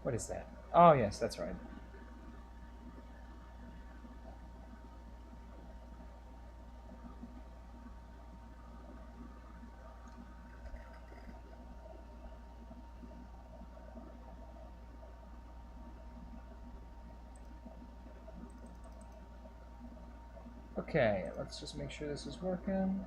What is that? Oh, yes, that's right. Okay, let's just make sure this is working.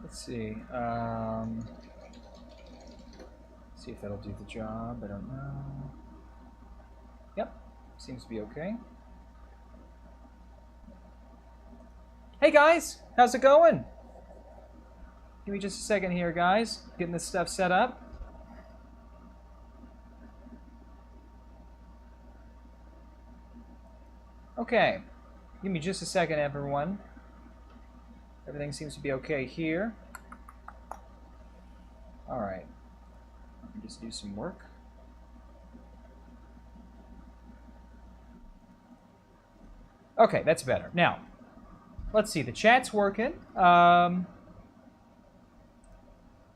Let's see. See if that'll do the job. I don't know. Yep, seems to be okay. Hey guys, how's it going? Give me just a second here, guys. Getting this stuff set up. Okay, give me just a second, everyone. Everything seems to be okay here. All right, let me just do some work. Okay, that's better. Now, let's see. The chat's working.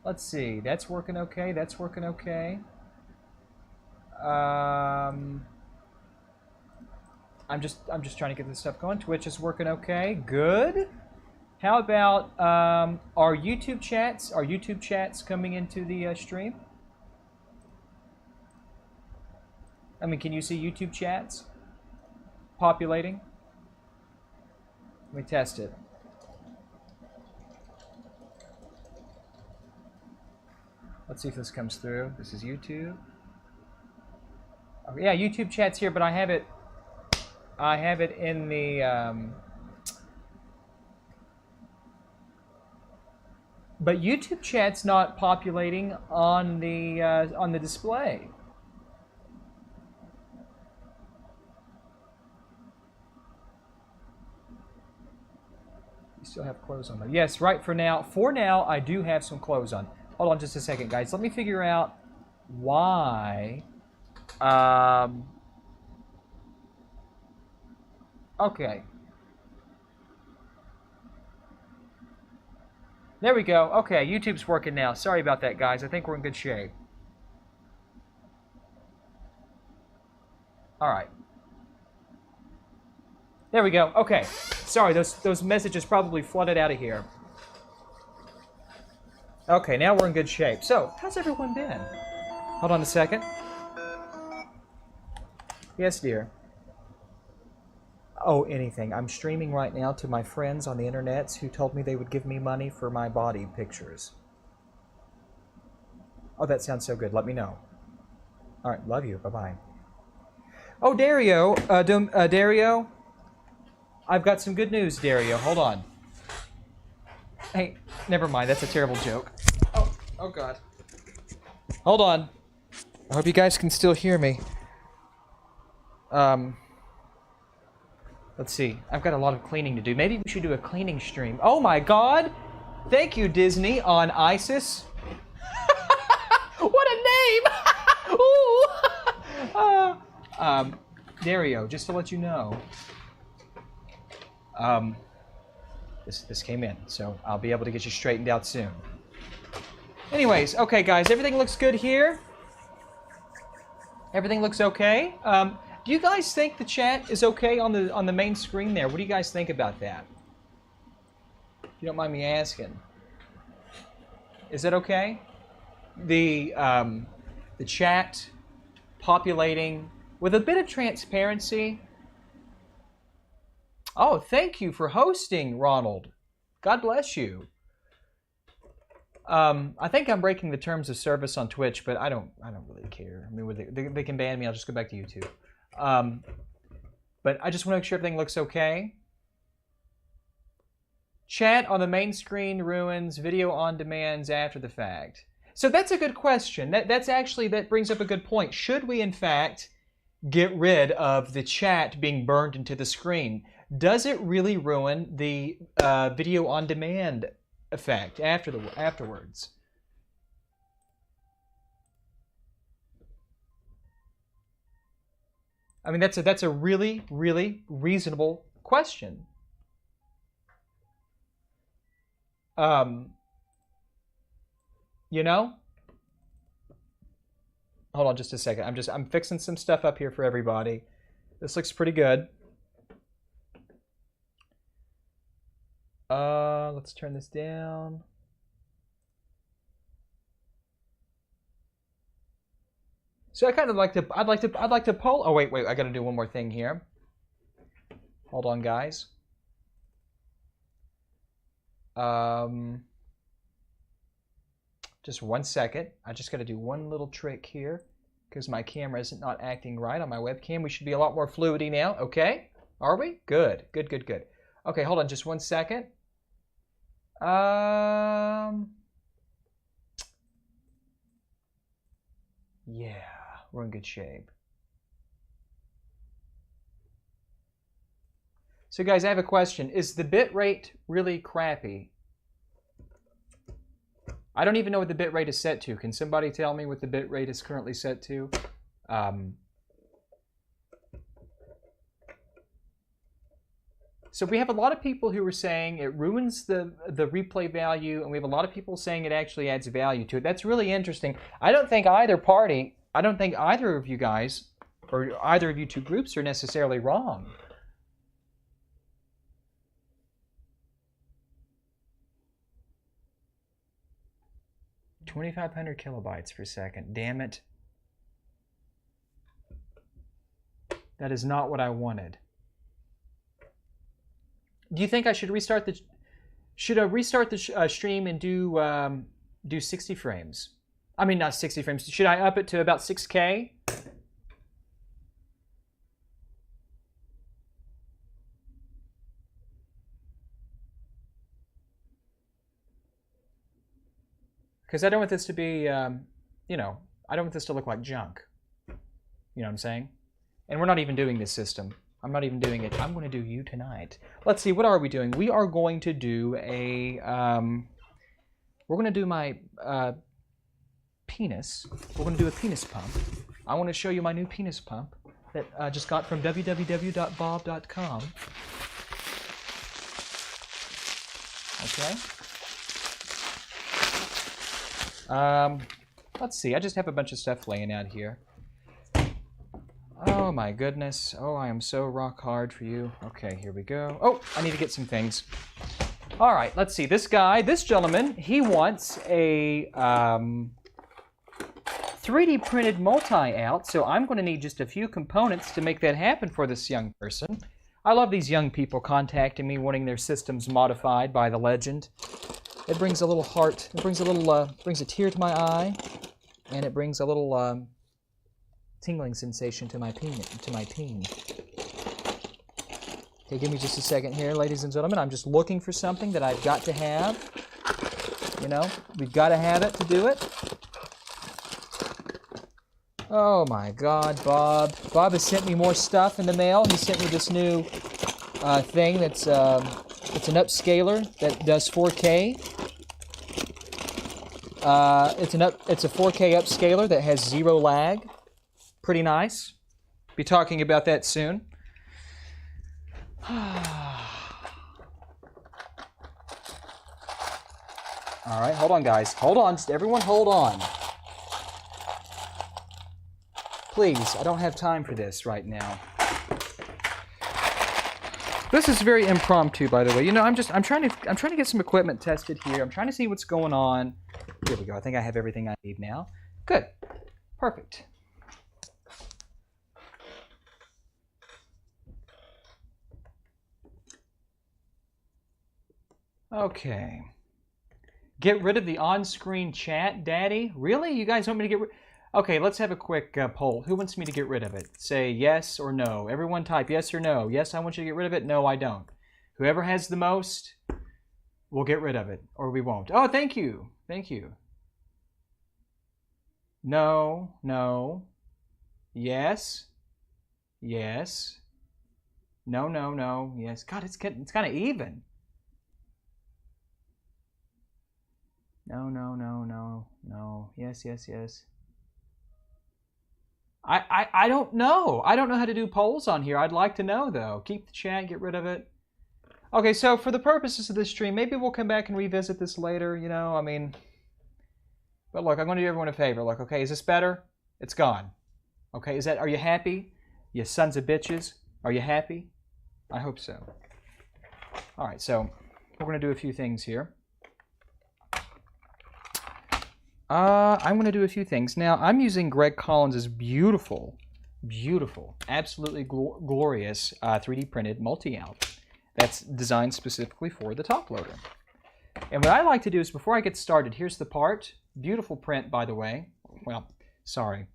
Let's see. That's working okay. That's working okay. I'm just trying to get this stuff going. Twitch is working okay. Good. How about our YouTube chats? Are YouTube chats coming into the stream? I mean, can you see YouTube chats populating? Let me test it. Let's see if this comes through. This is YouTube. Oh, yeah, YouTube chat's here, but I have it in the but YouTube chat's not populating on the display. You still have clothes on though. Yes, right for now. For now, I do have some clothes on. Hold on just a second, guys. Let me figure out why. Okay. There we go. Okay, YouTube's working now. Sorry about that, guys. I think we're in good shape. All right. There we go. Okay. Sorry, those messages probably flooded out of here. Okay, now we're in good shape. So, how's everyone been? Hold on a second. Yes, dear. Oh, anything. I'm streaming right now to my friends on the internet who told me they would give me money for my body pictures. Oh, that sounds so good. Let me know. All right, love you. Bye-bye. Oh, Dario. Dario. I've got some good news, Dario. Hold on. Hey, never mind. That's a terrible joke. Oh God. Hold on. I hope you guys can still hear me. Let's see. I've got a lot of cleaning to do. Maybe we should do a cleaning stream. Oh my God! Thank you, Disney, on ISIS. What a name! Ooh! Dario, just to let you know, this came in, so I'll be able to get you straightened out soon. Anyways, okay, guys, everything looks good here. Everything looks okay. Do you guys think the chat is okay on the main screen there? What do you guys think about that? If you don't mind me asking. Is that okay? The chat populating with a bit of transparency. Oh, thank you for hosting, Ronald. God bless you. I think I'm breaking the terms of service on Twitch, but I don't really care. I mean, they can ban me. I'll just go back to YouTube. But I just want to make sure everything looks okay. Chat on the main screen ruins, video on demands after the fact. So that's a good question. That brings up a good point. Should we, in fact, get rid of the chat being burned into the screen? Does it really ruin the video on demand effect afterwards? I mean, that's a really, really reasonable question. You know? Hold on just a second. I'm fixing some stuff up here for everybody. This looks pretty good. Let's turn this down. So I'd like to poll. Oh wait, I got to do one more thing here. Hold on, guys. Just 1 second. I just got to do one little trick here because my camera isn't not acting right on my webcam. We should be a lot more fluidy now. Okay, are we? Good. Okay, hold on just 1 second. Yeah, we're in good shape. So guys, I have a question. Is the bit rate really crappy? I don't even know what the bit rate is set to. Can somebody tell me what the bit rate is currently set to? So we have a lot of people who are saying it ruins the replay value, and we have a lot of people saying it actually adds value to it. That's really interesting. I don't think either of you guys, or either of you two groups are necessarily wrong. $2,500 kilobytes per second. Damn it. That is not what I wanted. Do you think I should restart the? Should I restart the stream and do 60 frames? I mean, not 60 frames. Should I up it to about 6K? Because I don't want this to be, you know, I don't want this to look like junk. You know what I'm saying? And we're not even doing this system. I'm not even doing it. I'm going to do you tonight. Let's see, what are we doing? We are going to do a, we're going to do my penis. We're going to do a penis pump. I want to show you my new penis pump that I just got from www.bob.com. Okay. Let's see, I just have a bunch of stuff laying out here. Oh my goodness. Oh, I am so rock hard for you. Okay, here we go. Oh, I need to get some things. All right, let's see. This gentleman, he wants a 3D printed multi-out, so I'm going to need just a few components to make that happen for this young person. I love these young people contacting me wanting their systems modified by the legend. It brings a little heart, it brings a tear to my eye, and it brings a little tingling sensation to my peen. Okay, give me just a second here, ladies and gentlemen. I'm just looking for something that I've got to have. You know, we've got to have it to do it. Oh my God, Bob. Bob has sent me more stuff in the mail. He sent me this new thing that's it's an upscaler that does 4K. It's a 4K upscaler that has 0 lag. Pretty nice. Be talking about that soon. All right, hold on, guys. Hold on. Just everyone hold on. Please, I don't have time for this right now. This is very impromptu, by the way. You know, I'm trying to get some equipment tested here. I'm trying to see what's going on. Here we go. I think I have everything I need now. Good. Perfect. Okay. Get rid of the on-screen chat, Daddy? Really? You guys want me to get rid? Okay, let's have a quick poll. Who wants me to get rid of it? Say yes or no. Everyone type yes or no. Yes, I want you to get rid of it. No, I don't. Whoever has the most, we'll get rid of it, or we won't. Oh, thank you. Thank you. No, no. Yes. Yes. No, no, no. Yes. God, it's kind of even. No, no, no, no, no. Yes, yes, yes. I don't know. I don't know how to do polls on here. I'd like to know, though. Keep the chat, get rid of it. Okay, so for the purposes of this stream, maybe we'll come back and revisit this later, you know, I mean. But look, I'm going to do everyone a favor. Look, okay, is this better? It's gone. Okay, are you happy? You sons of bitches. Are you happy? I hope so. All right, so we're going to do a few things here. I'm going to do a few things. Now, I'm using Greg Collins' beautiful, beautiful, absolutely glorious 3D printed multi-out that's designed specifically for the top loader. And what I like to do is, before I get started, here's the part. Beautiful print, by the way. Well, sorry.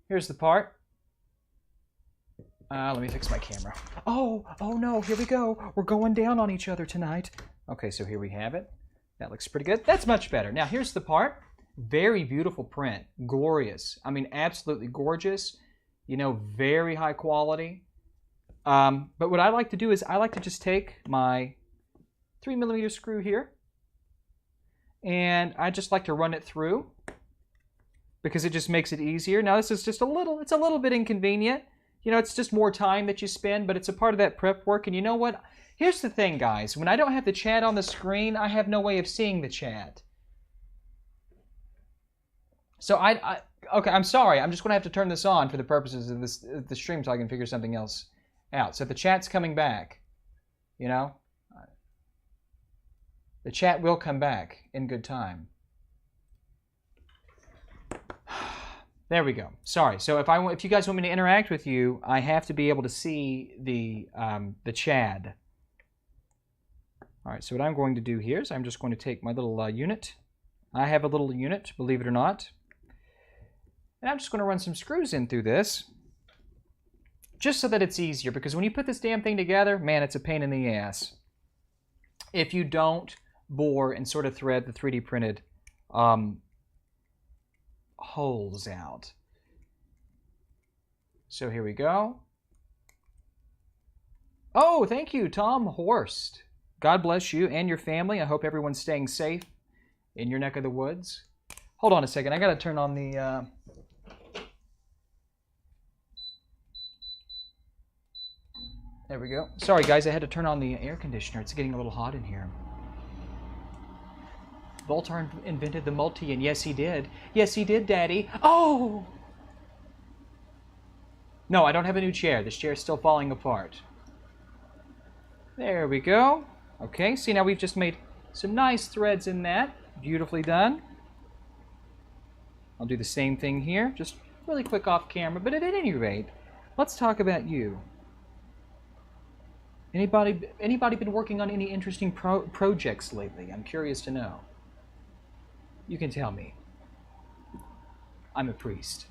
Here's the part. Let me fix my camera. Oh no, here we go. We're going down on each other tonight. Okay, so here we have it. That looks pretty good. That's much better. Now, here's the part. Very beautiful print. Glorious. I mean, absolutely gorgeous. You know, very high quality. But what I like to do is I like to just take my 3mm screw here, and I just like to run it through because it just makes it easier. Now, this is just it's a little bit inconvenient. You know, it's just more time that you spend, but it's a part of that prep work. And you know what? Here's the thing, guys. When I don't have the chat on the screen, I have no way of seeing the chat. So okay, I'm sorry. I'm just going to have to turn this on for the purposes of the stream so I can figure something else out. So the chat's coming back, you know? The chat will come back in good time. There we go. Sorry. So if you guys want me to interact with you, I have to be able to see the chat. All right, so what I'm going to do here is I'm just going to take my little unit. I have a little unit, believe it or not. And I'm just going to run some screws in through this, just so that it's easier, because when you put this damn thing together, man, it's a pain in the ass. If you don't bore and sort of thread the 3D printed holes out. So here we go. Oh, thank you, Tom Horst. God bless you and your family. I hope everyone's staying safe in your neck of the woods. Hold on a second. I got to turn on the... There we go. Sorry, guys. I had to turn on the air conditioner. It's getting a little hot in here. Voltar invented the multi, and yes, he did. Yes, he did, Daddy. Oh! No, I don't have a new chair. This chair is still falling apart. There we go. Okay, see, now we've just made some nice threads in that. Beautifully done. I'll do the same thing here, just really quick off camera. But at any rate, let's talk about you. Anybody been working on any interesting projects lately? I'm curious to know. You can tell me. I'm a priest.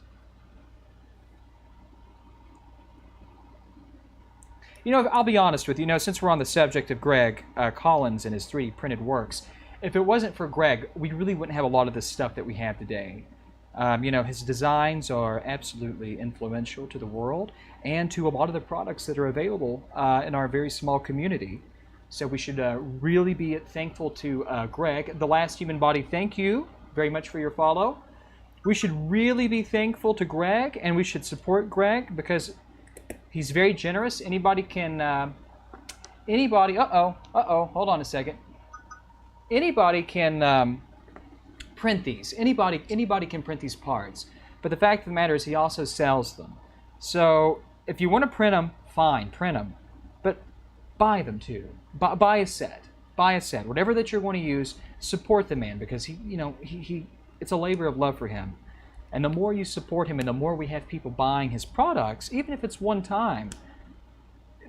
You know, I'll be honest with you. You know, since we're on the subject of Greg Collins and his 3D printed works, if it wasn't for Greg, we really wouldn't have a lot of this stuff that we have today. You know, his designs are absolutely influential to the world and to a lot of the products that are available in our very small community. So we should really be thankful to Greg. The Last Human Body, thank you very much for your follow. We should really be thankful to Greg, and we should support Greg because he's very generous. Anybody can, hold on a second. Anybody can print these. Anybody can print these parts. But the fact of the matter is he also sells them. So if you want to print them, fine, print them. But buy them too. Buy a set. Buy a set. Whatever that you're going to use, support the man because he it's a labor of love for him. And the more you support him and the more we have people buying his products, even if it's one time,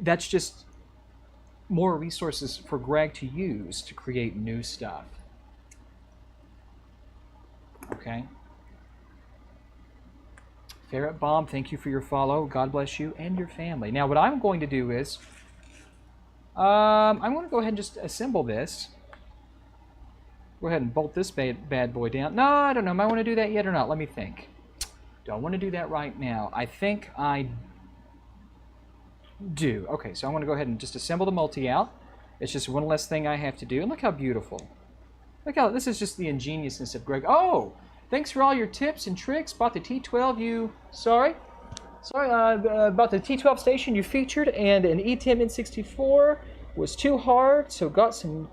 that's just more resources for Greg to use to create new stuff. Okay? Ferret Bomb, thank you for your follow. God bless you and your family. Now, what I'm going to do is, I'm going to go ahead and just assemble this. Go ahead and bolt this bad boy down. No, I don't know. Am I want to do that yet or not? Let me think. Do I want to do that right now? I think I do. Okay, so I'm going to go ahead and just assemble the multi out. It's just one less thing I have to do. And look how beautiful. Look how, this is just the ingeniousness of Greg. Oh, thanks for all your tips and tricks. Bought the T12 about the T12 station you featured, and an E10 N64 was too hard, so got some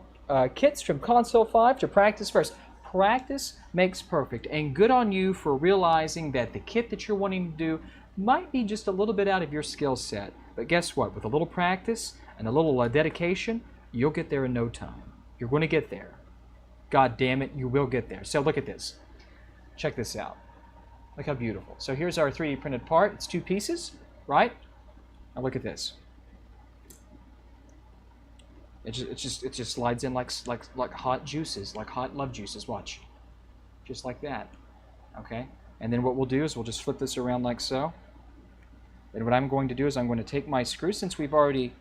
kits from Console 5 to practice first. Practice makes perfect, and good on you for realizing that the kit that you're wanting to do might be just a little bit out of your skill set. But guess what? With a little practice and a little dedication, you'll get there in no time. You're going to get there. God damn it, you will get there. So look at this. Check this out. Look how beautiful. So here's our 3D printed part. It's 2 pieces, right? Now look at this. It just slides in like hot juices, like hot love juices. Watch, just like that. Okay. And then what we'll do is we'll just flip this around like so. And what I'm going to do is I'm going to take my screw, since we've already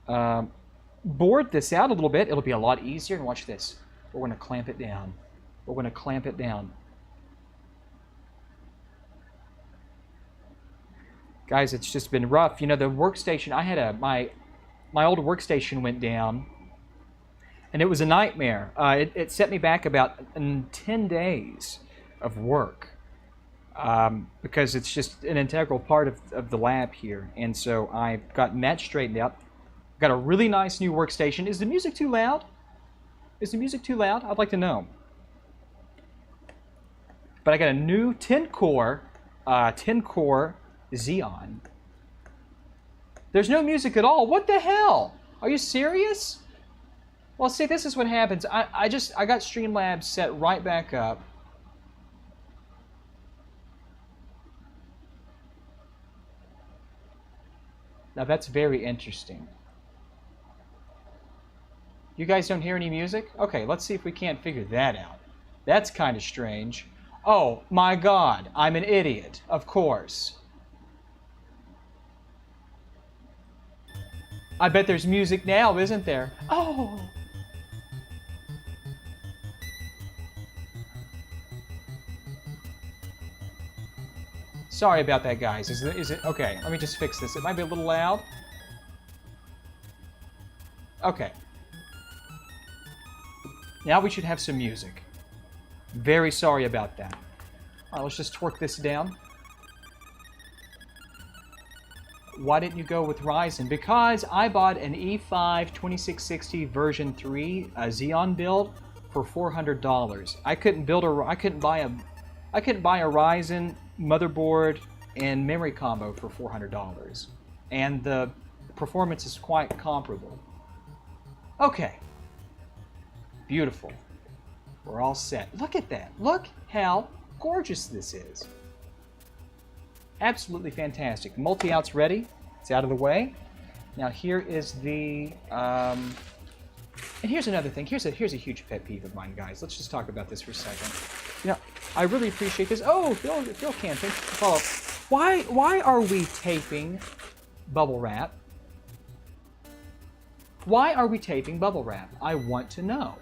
bored this out a little bit. It'll be a lot easier. And watch this. We're going to clamp it down. We're going to clamp it down. Guys, it's just been rough. You know, the workstation, I had my old workstation went down, and it was a nightmare. It set me back about 10 days of work because it's just an integral part of the lab here. And so I've gotten that straightened out. Got a really nice new workstation. Is the music too loud? Is the music too loud? I'd like to know. But I got a new 10-core Xeon. There's no music at all. What the hell? Are you serious? Well, see, this is what happens. I got Streamlabs set right back up. Now that's very interesting. You guys don't hear any music? Okay, let's see if we can't figure that out. That's kind of strange. Oh my God, I'm an idiot, of course. I bet there's music now, isn't there? Oh! Sorry about that, guys. Is it okay? Let me just fix this. It might be a little loud. Okay. Now we should have some music. Very sorry about that. All right, let's just torque this down. Why didn't you go with Ryzen? Because I bought an E5 2660 version 3 Xeon build for $400. I couldn't buy a Ryzen motherboard and memory combo for $400. And the performance is quite comparable. Okay. Beautiful. We're all set. Look at that. Look how gorgeous this is. Absolutely fantastic. Multi-out's ready. It's out of the way. Now here is the... and here's another thing. Here's a huge pet peeve of mine, guys. Let's just talk about this for a second. You know, I really appreciate this. Oh, Phil can. Thanks for the follow. Why are we taping bubble wrap? Why are we taping bubble wrap? I want to know.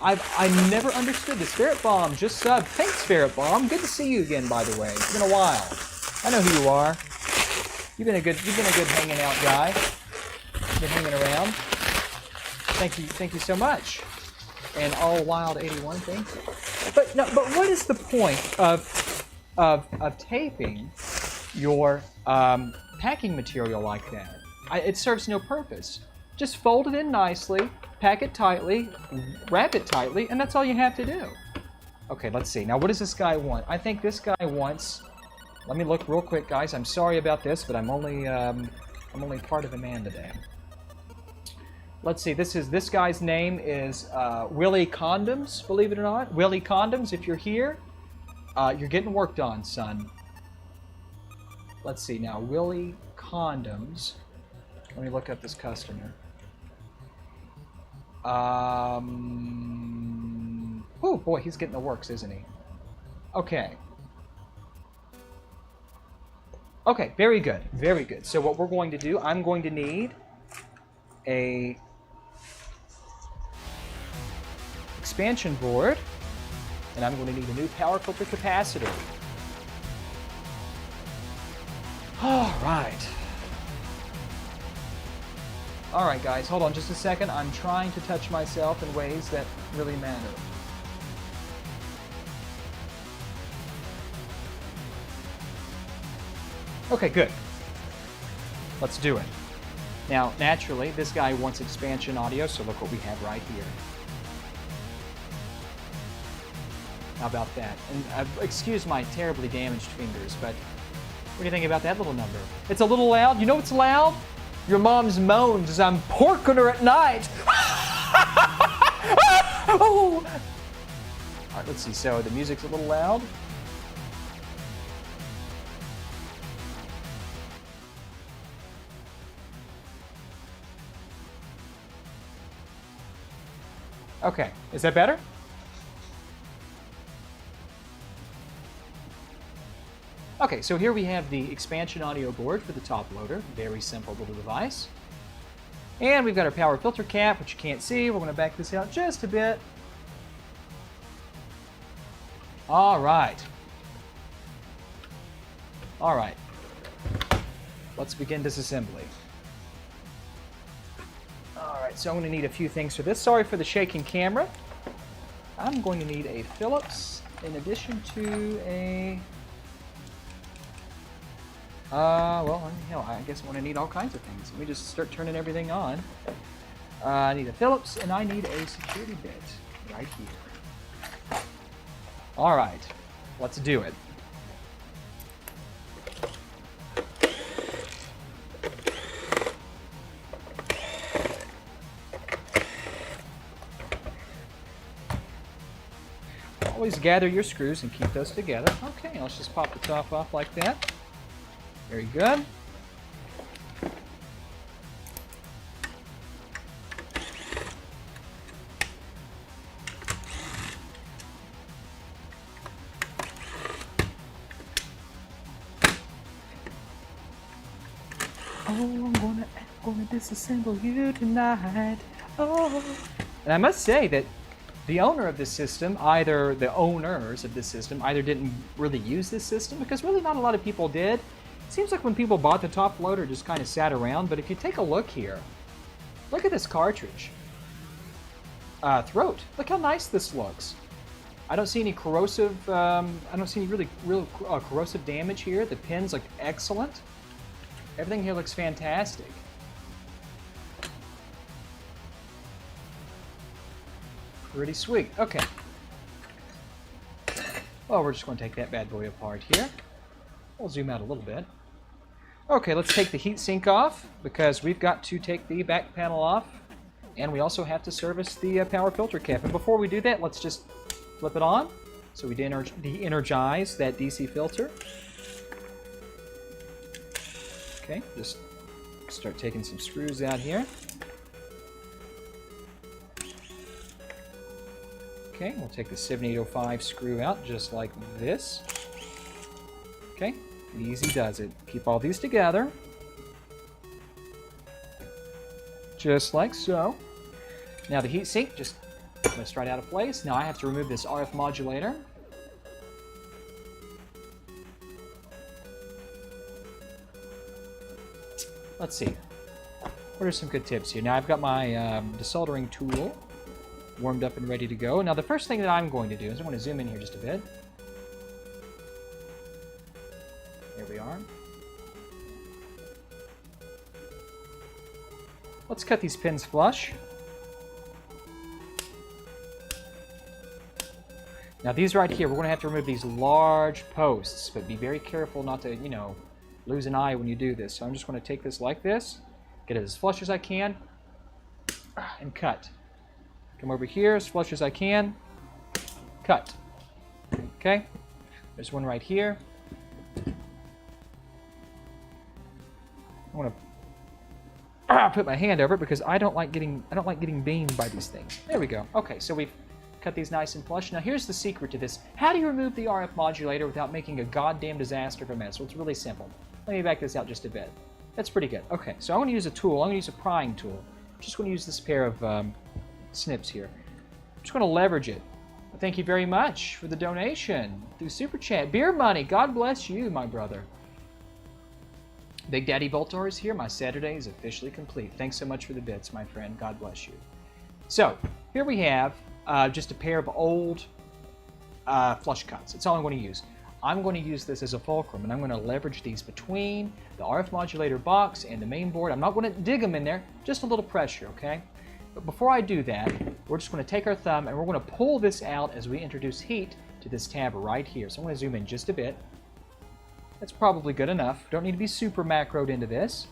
I never understood this. Ferret Bomb just subbed. Thanks, Ferret Bomb. Good to see you again, by the way. It's been a while. I know who you are. You've been a good hanging out guy. You've been hanging around. Thank you so much. And All Wild 81, thank you. But what is the point of taping your packing material like that? It serves no purpose. Just fold it in nicely, pack it tightly, wrap it tightly, and that's all you have to do. Okay, let's see. Now, what does this guy want? I think this guy wants... Let me look real quick, guys. I'm sorry about this, but I'm only part of a man today. Let's see. This guy's name is Willie Condoms. Believe it or not, Willie Condoms. If you're here, you're getting worked on, son. Let's see now. Willie Condoms. Let me look up this customer. Oh boy, he's getting the works, isn't he? Okay. Okay, very good, very good. So what we're going to do, I'm going to need a expansion board, and I'm going to need a new power filter capacitor. All right. All right, guys, hold on just a second. I'm trying to touch myself in ways that really matter. Okay, good. Let's do it. Now, naturally, this guy wants expansion audio, so look what we have right here. How about that? And excuse my terribly damaged fingers, but what do you think about that little number? It's a little loud. You know what's loud? Your mom's moans as I'm porking her at night. Oh! All right, let's see. So the music's a little loud. Okay, is that better? Okay, so here we have the expansion audio board for the top loader. Very simple little device. And we've got our power filter cap, which you can't see. We're going to back this out just a bit. All right. All right. Let's begin disassembly. All right, so I'm going to need a few things for this. Sorry for the shaking camera. I'm going to need a Phillips in addition to a... well, hell, I guess I'm going to need all kinds of things. Let me just start turning everything on. I need a Phillips, and I need a security bit right here. All right, let's do it. Always gather your screws and keep those together. Okay, let's just pop the top off like that. Very good. Oh, I'm gonna disassemble you tonight. Oh. And I must say that the owner of this system, either the owners of this system, either didn't really use this system, because really not a lot of people did. It seems like when people bought the top loader, just kind of sat around. But if you take a look here, look at this cartridge. Throat. Look how nice this looks. I don't see any corrosive. I don't see any real corrosive damage here. The pins look excellent. Everything here looks fantastic. Pretty sweet. Okay. Well, we're just going to take that bad boy apart here. We'll zoom out a little bit. Okay, let's take the heatsink off, because we've got to take the back panel off, and we also have to service the power filter cap. And before we do that, let's just flip it on, so we de-energize that DC filter. Okay, just start taking some screws out here. Okay, we'll take the 7805 screw out just like this. Okay, easy does it. Keep all these together. Just like so. Now the heatsink just lifts right out of place. Now I have to remove this RF modulator. Let's see. What are some good tips here? Now I've got my desoldering tool warmed up and ready to go. Now the first thing that I'm going to do is I'm going to zoom in here just a bit. There we are. Let's cut these pins flush. Now these right here, we're going to have to remove these large posts, but be very careful not to, you know, lose an eye when you do this. So I'm just going to take this like this, get it as flush as I can, and cut. Come over here as flush as I can, cut. Okay, there's one right here. I want to put my hand over it because I don't like getting beamed by these things. There we go. Okay, so we've cut these nice and flush. Now here's the secret to this. How do you remove the RF modulator without making a goddamn disaster of a mess? Well, it's really simple. Let me back this out just a bit. That's pretty good. Okay, so I'm going to use a tool. I'm going to use a prying tool. I'm just going to use this pair of snips here. I'm just going to leverage it. Well, thank you very much for the donation through Super Chat. Beer money. God bless you, my brother. Big Daddy Voltar is here. My Saturday is officially complete. Thanks so much for the bits, my friend. God bless you. So, here we have just a pair of old flush cuts. That's all I'm going to use. I'm going to use this as a fulcrum, and I'm going to leverage these between the RF modulator box and the main board. I'm not going to dig them in there, just a little pressure, okay? But before I do that, we're just going to take our thumb and we're going to pull this out as we introduce heat to this tab right here. So I'm going to zoom in just a bit. That's probably good enough. Don't need to be super macroed into this.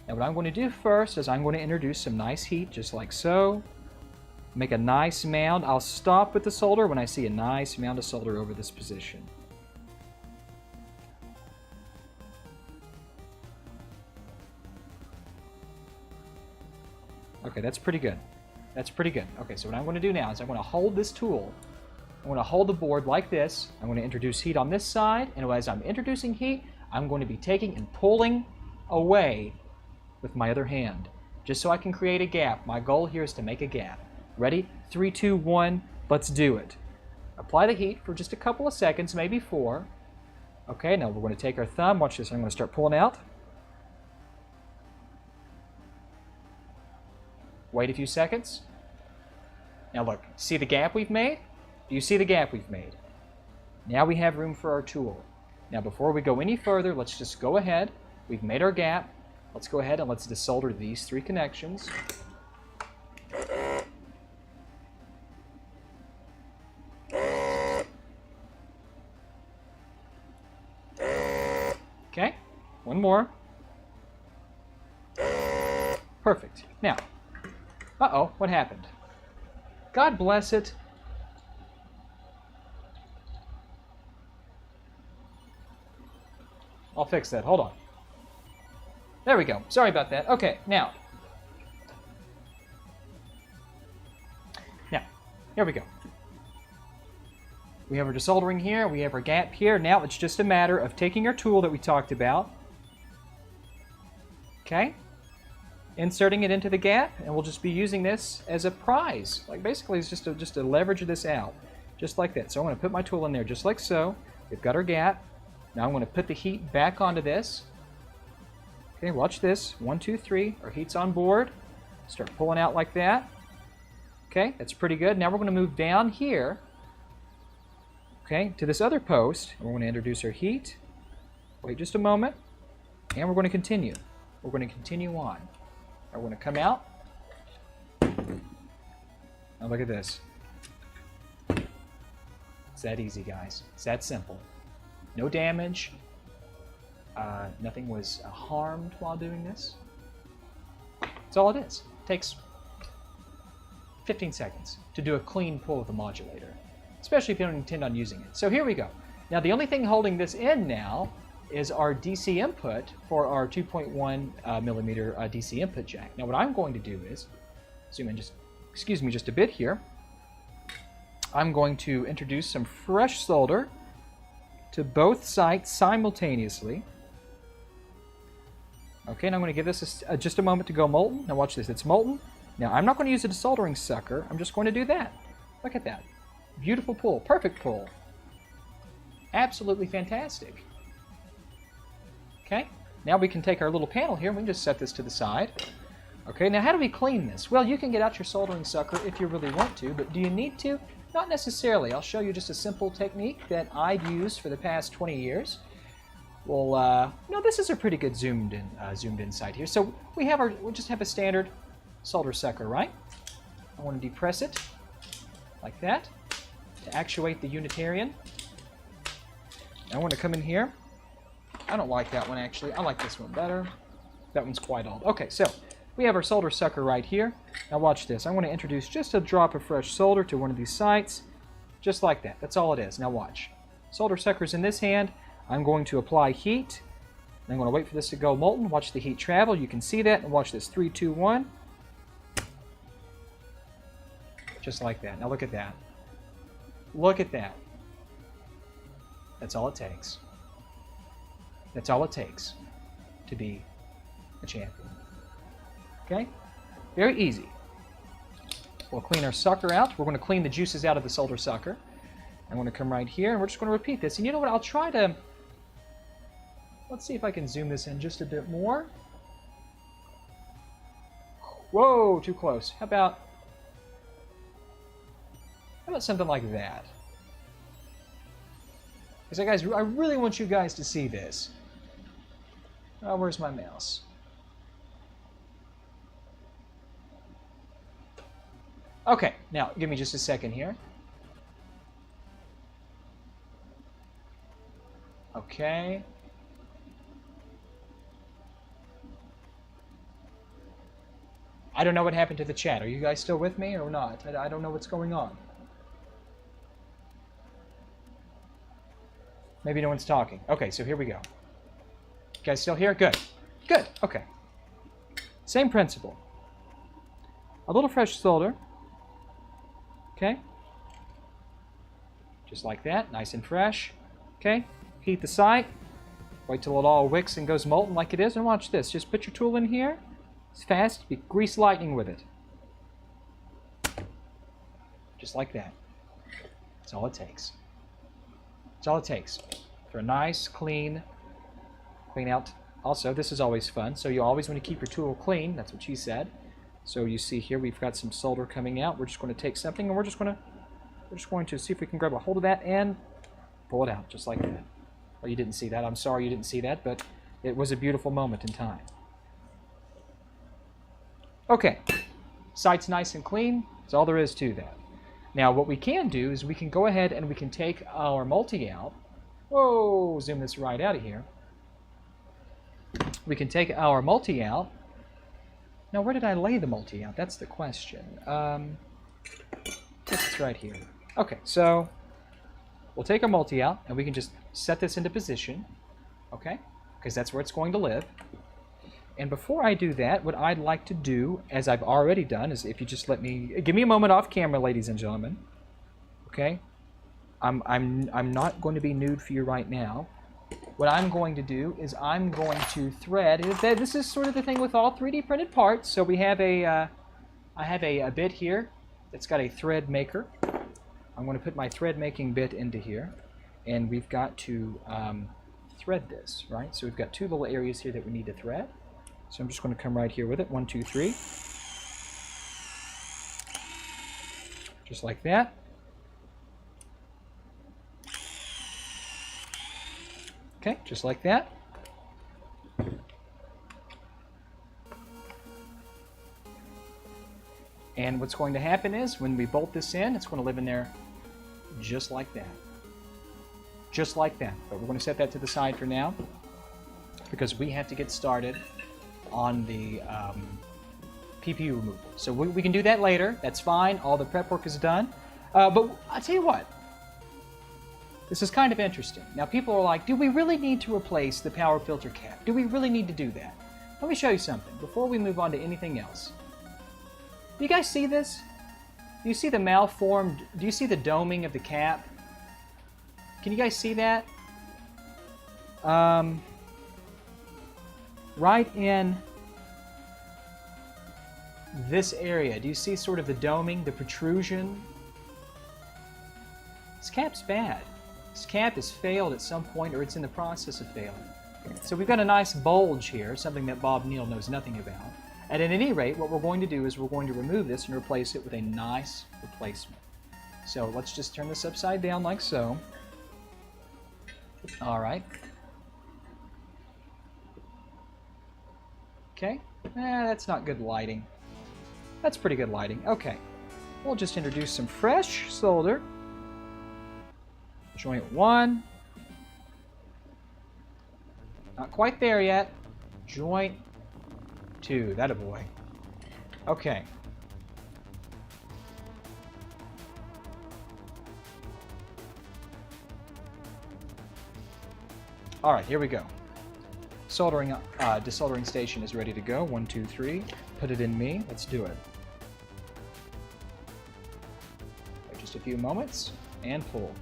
Now what I'm going to do first is I'm going to introduce some nice heat, just like so. Make a nice mound. I'll stop with the solder when I see a nice mound of solder over this position. Okay, that's pretty good. That's pretty good. Okay, so what I'm going to do now is I'm going to hold this tool. I'm going to hold the board like this. I'm going to introduce heat on this side, and as I'm introducing heat, I'm going to be taking and pulling away with my other hand, just so I can create a gap. My goal here is to make a gap. Ready? 3, 2, 1, let's do it. Apply the heat for just a couple of seconds, maybe 4. Okay, now we're going to take our thumb. Watch this. I'm going to start pulling out. Wait a few seconds. Now look, see the gap we've made? Do you see the gap we've made? Now we have room for our tool. Now before we go any further, let's just go ahead. We've made our gap. Let's go ahead and let's desolder these 3 connections. Okay, one more. Perfect. Now, uh-oh, what happened? God bless it. I'll fix that. Hold on. There we go. Sorry about that. Okay, now. Now, here we go. We have our desoldering here. We have our gap here. Now it's just a matter of taking our tool that we talked about. Okay. Inserting it into the gap, and we'll just be using this as a prize. Like basically, it's just to leverage this out, just like that. So I'm going to put my tool in there just like so. We've got our gap. Now I'm going to put the heat back onto this. Okay, watch this. 1, 2, 3. Our heat's on board. Start pulling out like that. Okay, that's pretty good. Now we're going to move down here. Okay, to this other post. We're going to introduce our heat. Wait just a moment, and we're going to continue. We're going to continue on. We're going to come out. Now look at this. It's that easy, guys. It's that simple. No damage. Nothing was harmed while doing this. That's all it is. It takes 15 seconds to do a clean pull of the modulator, especially if you don't intend on using it. So here we go. Now the only thing holding this in now is our DC input for our 2.1 millimeter DC input jack. Now what I'm going to do is, zoom in just a bit here. I'm going to introduce some fresh solder to both sites simultaneously. Okay, and I'm going to give this just a moment to go molten. Now watch this, it's molten. Now I'm not going to use a desoldering sucker, I'm just going to do that. Look at that. Beautiful pull, perfect pull. Absolutely fantastic. Okay, now we can take our little panel here and we can just set this to the side. Okay, now how do we clean this? Well, you can get out your soldering sucker if you really want to, but do you need to? Not necessarily. I'll show you just a simple technique that I've used for the past 20 years. Well, no, this is a pretty good zoomed in sight here. So we'll just have a standard solder sucker, right? I want to depress it like that to actuate the Unitarian. I want to come in here. I don't like that one, actually. I like this one better. That one's quite old. Okay, so we have our solder sucker right here. Now watch this. I'm going to introduce just a drop of fresh solder to one of these sites, just like that. That's all it is. Now watch. Solder sucker's in this hand. I'm going to apply heat. I'm going to wait for this to go molten. Watch the heat travel. You can see that. And watch this. 3, 2, 1. Just like that. Now look at that. Look at that. That's all it takes. That's all it takes to be a champion. Okay? Very easy. We'll clean our sucker out. We're going to clean the juices out of the solder sucker. I'm going to come right here, and we're just going to repeat this. And you know what? I'll try to Let's see if I can zoom this in just a bit more. Whoa, too close. How about something like that? So guys, I really want you guys to see this. Oh, where's my mouse? Okay, now give me just a second here. Okay. I don't know what happened to the chat. Are you guys still with me or not? I don't know what's going on. Maybe no one's talking. Okay, so here we go. You guys still here? Good. Good. Okay. Same principle. A little fresh solder. Okay. Just like that. Nice and fresh. Okay. Heat the site. Wait till it all wicks and goes molten like it is. And watch this. Just put your tool in here. It's fast. Be grease lightning with it. Just like that. That's all it takes. That's all it takes for a nice, clean out. Also, this is always fun. So you always want to keep your tool clean. That's what she said. So you see here we've got some solder coming out. We're just going to take something and we're just going to see if we can grab a hold of that and pull it out just like that. Well, you didn't see that. I'm sorry you didn't see that, but it was a beautiful moment in time. Okay, site's nice and clean. That's all there is to that. Now, what we can do is we can go ahead and we can take our multi out. Whoa, zoom this right out of here. We can take our multi out. Now, where did I lay the multi out? That's the question. It's right here. Okay, so we'll take our multi out and we can just set this into position. Okay, because that's where it's going to live. And before I do that, what I'd like to do, as I've already done, is if you just let me give me a moment off camera, ladies and gentlemen. Okay, I'm not going to be nude for you right now. What I'm going to do is I'm going to thread. This is sort of the thing with all 3D printed parts. So we have I have a bit here that's got a thread maker. I'm going to put my thread making bit into here, and we've got to thread this, right? So we've got two little areas here that we need to thread. So I'm just going to come right here with it. 1, 2, 3. Just like that. Okay, just like that. And what's going to happen is when we bolt this in, it's going to live in there just like that. Just like that. But we're going to set that to the side for now because we have to get started on the PPU removal. So we can do that later. That's fine. All the prep work is done. But I'll tell you what. This is kind of interesting. Now people are like, do we really need to replace the power filter cap? Do we really need to do that? Let me show you something before we move on to anything else. Do you guys see this? Do you see the malformed, do you see the doming of the cap? Can you guys see that? Right in this area, do you see sort of the doming, the protrusion? This cap's bad. This cap has failed at some point, or it's in the process of failing. So we've got a nice bulge here, something that Bob Neal knows nothing about. And at any rate, what we're going to do is we're going to remove this and replace it with a nice replacement. So let's just turn this upside down like so. All right. Okay, that's not good lighting. That's pretty good lighting. Okay, we'll just introduce some fresh solder. Joint 1. Not quite there yet. Joint 2. That a boy. Okay. All right, here we go. Soldering, desoldering station is ready to go. 1, 2, 3. Put it in me. Let's do it. Wait just a few moments and pull.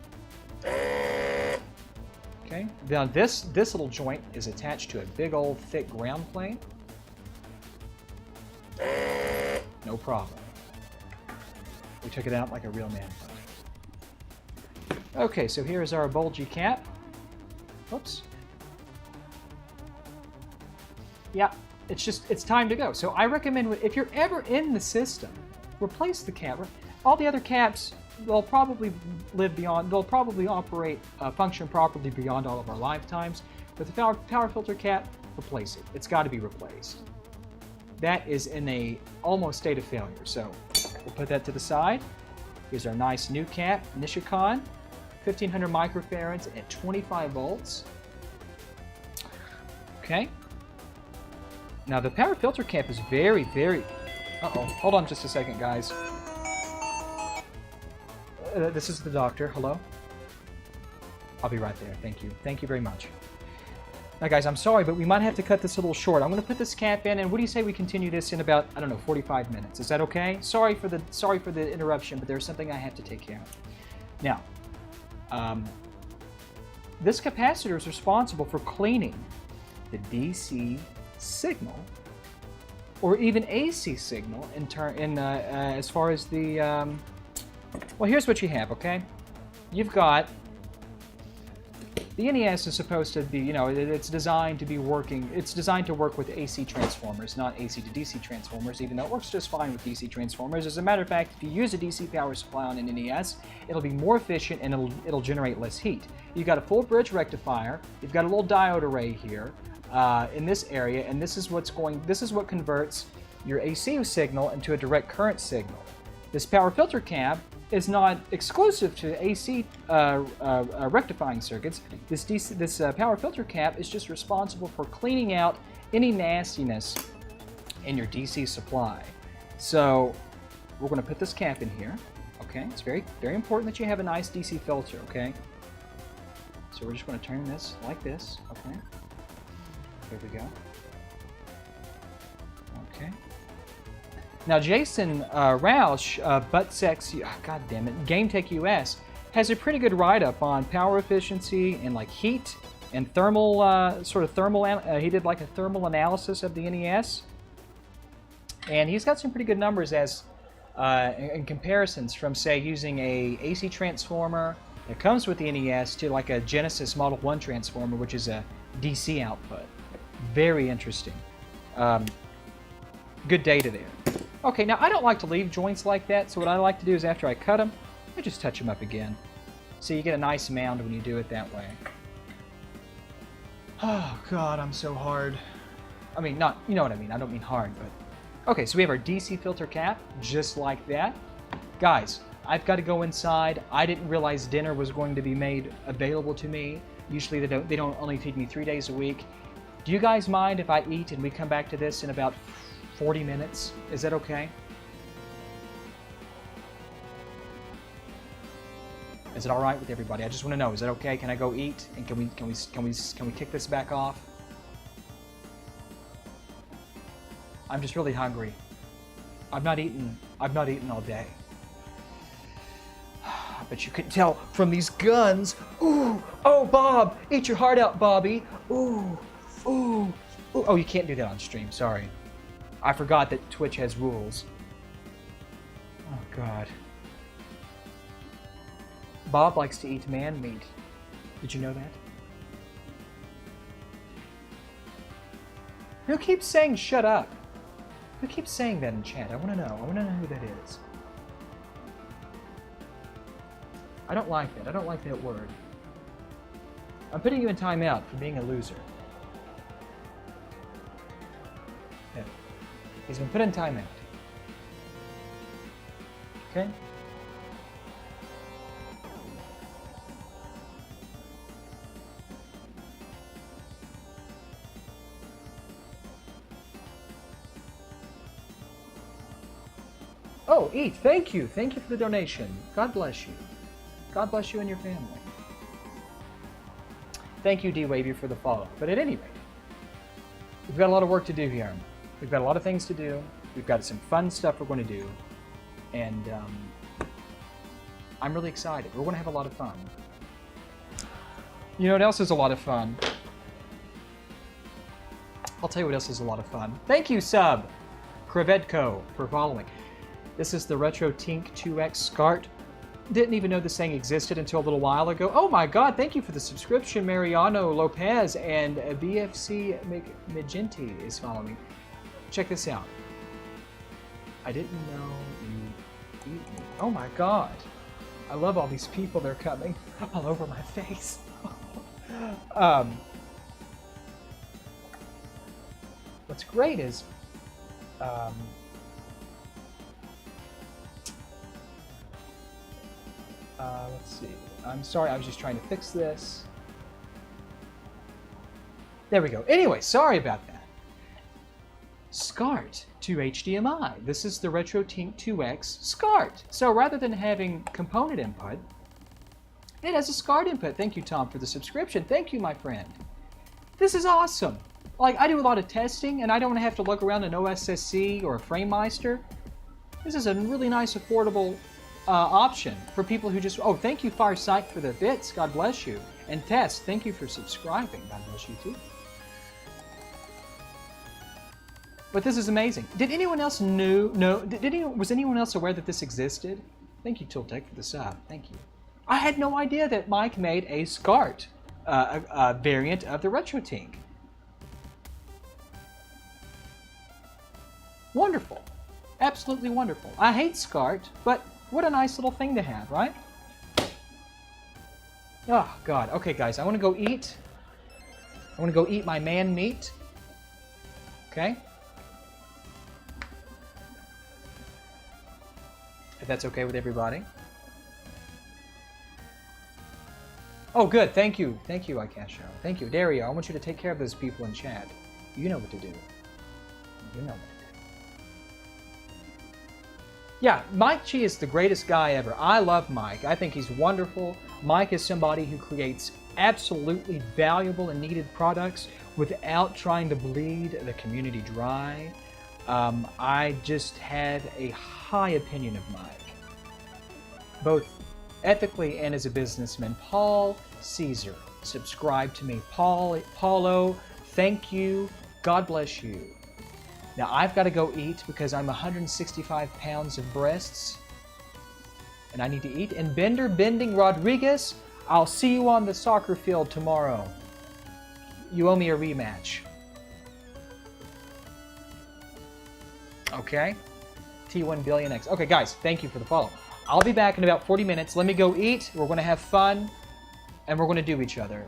Okay. Now this little joint is attached to a big old thick ground plane. No problem. We took it out like a real man. Okay, so here is our bulgy cap. Oops. yeah, it's time to go. So I recommend, if you're ever in the system, replace the cap. All the other caps, they'll probably operate, function properly beyond all of our lifetimes. But the power filter cap, replace it. It's got to be replaced. That is in a almost state of failure. So we'll put that to the side. Here's our nice new cap, Nishikon, 1500 microfarads at 25 volts. Okay. Now the power filter cap is very, very... Uh-oh, hold on just a second, guys. This is the doctor, hello? I'll be right there, thank you. Thank you very much. Now guys, I'm sorry, but we might have to cut this a little short. I'm gonna put this cap in, and what do you say we continue this in about, I don't know, 45 minutes? Is that okay? Sorry for the interruption, but there's something I have to take care of. Now, this capacitor is responsible for cleaning the DC signal, or even AC signal, as far as the, well, here's what you have, okay? You've got, the NES is supposed to be, you know, it's designed to be working, it's designed to work with AC transformers, not AC to DC transformers, even though it works just fine with DC transformers. As a matter of fact, if you use a DC power supply on an NES, it'll be more efficient and it'll generate less heat. You've got a full bridge rectifier, you've got a little diode array here, in this area, and this is what converts your AC signal into a direct current signal. This power filter cap is not exclusive to AC rectifying circuits. This power filter cap is just responsible for cleaning out any nastiness in your DC supply. So we're going to put this cap in here. Okay, it's very, very important that you have a nice DC filter. Okay, so we're just going to turn this like this. Okay. There we go. Okay. Now Jason Roush, God damn it, GameTech US has a pretty good write-up on power efficiency and like heat and thermal, he did like a thermal analysis of the NES, and he's got some pretty good numbers as in comparisons from, say, using a AC transformer that comes with the NES to like a Genesis Model 1 transformer, which is a DC output. Very interesting. Good data there. Okay, now I don't like to leave joints like that, so what I like to do is after I cut them, I just touch them up again. So you get a nice mound when you do it that way. Oh God, I'm so hard. I mean, not, you know what I mean, I don't mean hard, but... Okay, so we have our DC filter cap, just like that. Guys, I've got to go inside. I didn't realize dinner was going to be made available to me. Usually they don't only feed me 3 days a week. Do you guys mind if I eat and we come back to this in about 40 minutes? Is that okay? Is it all right with everybody? I just want to know, is that okay? Can I go eat? And can we kick this back off? I'm just really hungry. I've not eaten all day. But you can tell from these guns. Ooh, oh Bob, eat your heart out, Bobby. Ooh, ooh, ooh. Oh, you can't do that on stream, sorry. I forgot that Twitch has rules. Oh God. Bob likes to eat man meat. Did you know that? Who keeps saying shut up? Who keeps saying that in chat? I want to know. I want to know who that is. I don't like that. I don't like that word. I'm putting you in timeout for being a loser. Yeah. He's been put in timeout. Okay? Oh, eat. Thank you. Thank you for the donation. God bless you. God bless you and your family. Thank you, D-Wavy, for the follow. But at any rate, we've got a lot of work to do here. We've got a lot of things to do. We've got some fun stuff we're going to do. And I'm really excited. We're going to have a lot of fun. You know what else is a lot of fun? I'll tell you what else is a lot of fun. Thank you, sub, Krevetko, for following. This is the Retro Tink 2X SCART Didn't even know this thing existed until a little while ago. Oh my God, thank you for the subscription, Mariano Lopez, and BFC Magenti is following me. Check this out. I didn't know you eat me. Oh my God. I love all these people. They're coming all over my face. What's great is let's see. I'm sorry, I was just trying to fix this. There we go. Anyway, sorry about that. SCART to HDMI. This is the RetroTink 2X SCART. So rather than having component input, it has a SCART input. Thank you, Tom, for the subscription. Thank you, my friend. This is awesome. Like, I do a lot of testing, and I don't have to look around an OSSC or a FrameMeister. This is a really nice, affordable option for people who just... Oh, thank you, Firesight, for the bits. God bless you. And Tess, thank you for subscribing. God bless you, too. But this is amazing. Did anyone else was anyone else aware that this existed? Thank you, Tiltec, for the sub. Thank you. I had no idea that Mike made a SCART variant of the RetroTink. Wonderful. Absolutely wonderful. I hate SCART, but what a nice little thing to have, right? Oh, God. Okay, guys, I want to go eat. I want to go eat my man meat. Okay? If that's okay with everybody. Oh, good. Thank you. Thank you, Ikasho. Thank you. Dario, I want you to take care of those people in chat. You know what to do. You know what to do. Yeah, Mike Chi is the greatest guy ever. I love Mike. I think he's wonderful. Mike is somebody who creates absolutely valuable and needed products without trying to bleed the community dry. I just had a high opinion of Mike, both ethically and as a businessman. Paul Caesar, subscribe to me. Paulo, thank you. God bless you. Now I've got to go eat because I'm 165 pounds of breasts and I need to eat. And Bending Rodriguez, I'll see you on the soccer field tomorrow. You owe me a rematch. Okay? T1 billion X. Okay, guys, thank you for the follow. I'll be back in about 40 minutes. Let me go eat. We're going to have fun. And we're going to do each other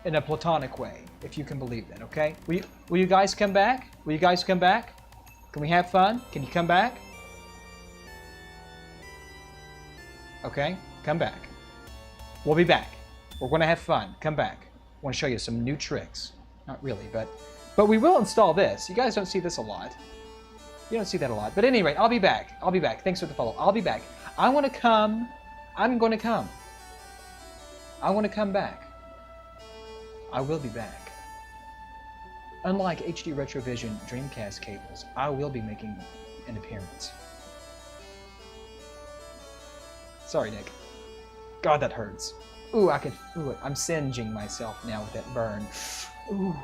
in a platonic way, if you can believe that, okay? Will you guys come back? Will you guys come back? Can we have fun? Can you come back? Okay, come back. We'll be back. We're going to have fun. Come back. I want to show you some new tricks. Not really, but we will install this. You guys don't see this a lot. You don't see that a lot. But at any rate, I'll be back. I'll be back. Thanks for the follow. I'll be back. I want to come. I'm going to come. I want to come back. I will be back. Unlike HD Retrovision Dreamcast cables, I will be making an appearance. Sorry, Nick. God, that hurts. Ooh, I'm singeing myself now with that burn. Ooh.